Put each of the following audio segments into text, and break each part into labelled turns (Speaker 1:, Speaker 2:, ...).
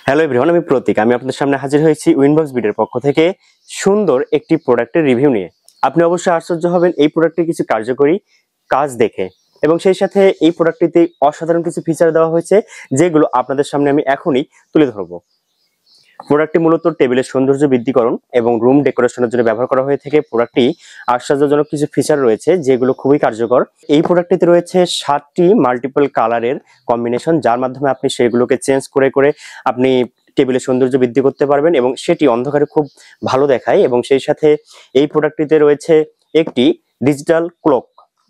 Speaker 1: Hello everyone, আমি প্রতীক। আমি আপনাদের সামনে হাজির হয়েছি উইনবক্স বিডের পক্ষ থেকে সুন্দর একটি প্রোডাক্টের রিভিউ নিয়ে। আপনি অবশ্যই আশ্চর্য হবেন এই প্রোডাক্টের কিছু কার্যকরী কাজ দেখে, এবং সেই সাথে এই প্রোডাক্টটিতে অসাধারণ কিছু ফিচার দেওয়া হয়েছে যেগুলো আপনাদের সামনে আমি এখনই তুলে ধরবো। প্রোডাক্টটি মূলত টেবিলের সৌন্দর্য বৃদ্ধিকরণ এবং রুম ডেকোরেশনের জন্য ব্যবহার করা হয়ে থাকে। প্রোডাক্টটি আশ্চর্যজনক কিছু ফিচার রয়েছে যেগুলো খুবই কার্যকর। এই প্রোডাক্টটিতে রয়েছে 7টি মাল্টিপল কালারের কম্বিনেশন, যার মাধ্যমে আপনি সেগুলোকে চেঞ্জ করে করে আপনি টেবিলের সৌন্দর্য বৃদ্ধি করতে পারবেন এবং সেটি অন্ধকারে খুব ভালো দেখায়। এবং সেই সাথে এই প্রোডাক্টটিতে রয়েছে একটি ডিজিটাল ক্লক,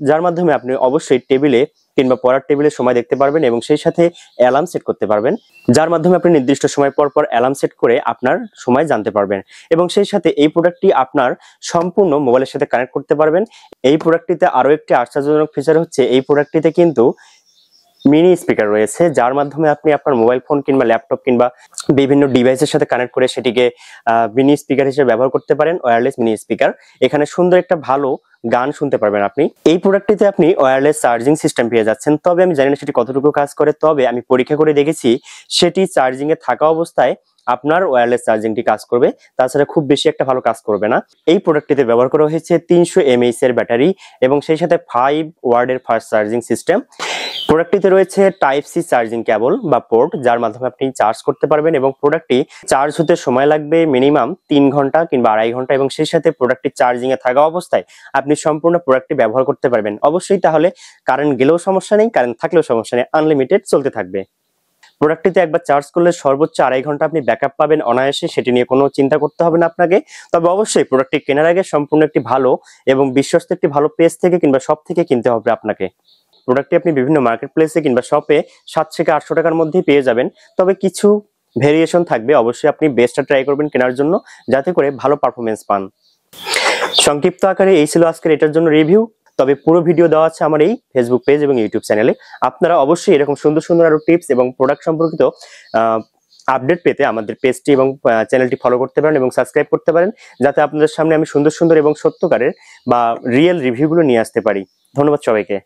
Speaker 1: যার মাধ্যমে আপনি অবশ্যই টেবিলে কিংবা পড়ার টেবিলে সময় দেখতে পারবেন এবং সেই সাথে অ্যালার্ম সেট করতে পারবেন, যার মাধ্যমে আপনি নির্দিষ্ট সময় পর পর অ্যালার্ম সেট করে আপনার সময় জানতে পারবেন। এবং সেই সাথে এই প্রোডাক্টটি আপনার সম্পূর্ণ মোবাইলের সাথে কানেক্ট করতে পারবেন। এই প্রোডাক্টটিতে আরো একটি আশ্চর্যজনক ফিচার হচ্ছে এই প্রোডাক্টটিতে কিন্তু মিনি স্পিকার রয়েছে, যার মাধ্যমে আপনি আপনার মোবাইল ফোন কিংবা ল্যাপটপ কিংবা বিভিন্ন ডিভাইসের সাথে কানেক্ট করে সেটিকে মিনি স্পিকার হিসেবে ব্যবহার করতে পারেন। ওয়্যারলেস মিনি স্পিকার, এখানে সুন্দর একটা ভালো গান শুনতে পারবেন আপনি। এই প্রোডাক্টটিতে আপনি ওয়্যারলেস চার্জিং সিস্টেম পেয়ে যাচ্ছেন, তবে আমি জানি না সেটি কতটুকু কাজ করে, তবে আমি পরীক্ষা করে দেখেছি সেটি চার্জিং এ থাকা অবস্থায় আপনার ওয়্যারলেস চার্জিংটি কাজ করবে, তাছাড়া খুব বেশি একটা ভালো কাজ করবে না। এই প্রোডাক্টটিতে ব্যবহার করা হয়েছে 300 mAh এর ব্যাটারি এবং সেই সাথে 5 ওয়ার্ডের ফাস্ট চার্জিং সিস্টেম। প্রোডাক্টটিতে রয়েছে টাইপ সি চার্জিং কেবল বা পোর্ট, যার মাধ্যমে আপনি চার্জ করতে পারবেন এবং প্রোডাক্টটি চার্জ হতে সময় লাগবে মিনিমাম 3 ঘন্টা কিংবা 2.5 ঘন্টা। এবং সেই সাথে প্রোডাক্টটি চার্জিং এ থাকা অবস্থায় আপনি সম্পূর্ণ প্রোডাক্টটি ব্যবহার করতে পারবেন। অবশ্যই তাহলে কারেন্ট গেলেও সমস্যা নেই, কারেন্ট থাকলেও সমস্যা নেই, আনলিমিটেড চলতে থাকবে। প্রোডাক্টটিতে একবার চার্জ করলে সর্বোচ্চ 2.5 ঘন্টা আপনি ব্যাকআপ পাবেন অনায়াসে, সেটি নিয়ে কোনো চিন্তা করতে হবে না আপনাকে। তবে অবশ্যই প্রোডাক্টটি কেনার আগে সম্পূর্ণ একটি ভালো এবং বিশ্বস্ত একটি ভালো পেজ থেকে কিংবা শপ থেকে কিনতে হবে আপনাকে। প্রোডাক্টটি আপনি বিভিন্ন মার্কেট প্লেসে কিংবা শপে 700 থেকে 800 টাকার মধ্যেই পেয়ে যাবেন, তবে কিছু ভেরিয়েশন থাকবে। অবশ্যই আপনি বেস্টটা ট্রাই করবেন কেনার জন্য, যাতে করে ভালো পারফরমেন্স পান। সংক্ষিপ্ত আকারে এই ছিল আজকের এটার জন্য রিভিউ, তবে পুরো ভিডিও দেওয়া আছে আমার এই ফেসবুক পেজ এবং ইউটিউব চ্যানেলে। আপনারা অবশ্যই এরকম সুন্দর সুন্দর আরো টিপস এবং প্রোডাক্ট সম্পর্কিত আপডেট পেতে আমাদের পেজটি এবং চ্যানেলটি ফলো করতে পারেন এবং সাবস্ক্রাইব করতে পারেন, যাতে আপনাদের সামনে আমি সুন্দর সুন্দর এবং সত্যকারের বা রিয়েল রিভিউগুলো নিয়ে আসতে পারি। ধন্যবাদ সবাইকে।